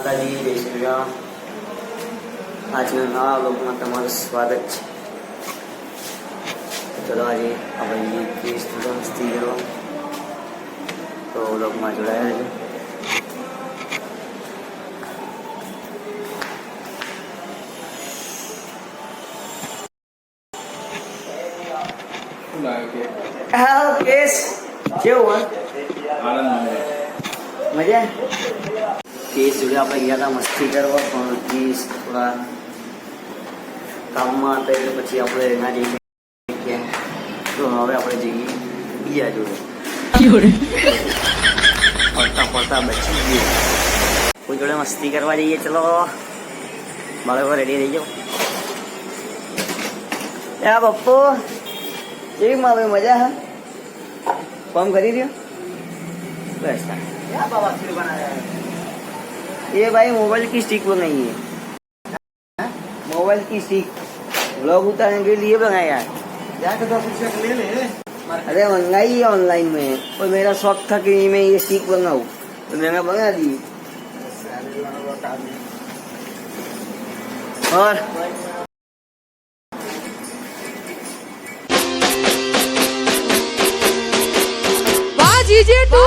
માતાજી, જય શ્રી રામ। આજના નવા વ્લોગમાં તમારું સ્વાગત છે। ચલો આજે આપણે કેસ મસ્તી કરો તો વ્લોગમાં જોડાયા છે। हाँ केस क्यों हुआ मजा केस जोड़े आप गया था मस्ती करवा पण केस थोड़ा काम में आता એટલે પછી આપણે ના જઈ શકીએ તો હવે આપણે જઈએ બીજા જોડે પડતા પડતા બચી ગઈ કોઈ જોડે મસ્તી કરવા જઈએ। ચલો બાળકો રેડી થઈ જાઓ। क्या पप्पू ये मावे मजा है फॉर्म करी दियो बस क्या बाबा फिर बनाया है ये भाई मोबाइल की स्टिक बनाई है मोबाइल की स्टिक व्लॉग उतारने के लिए बनाया है जाके 10 रुपया ले ले अरे मंगाई है ऑनलाइन में और मेरा शौक था कि मैं ये स्टिक बनाऊं तो मैंने बना दी। और जीजे 2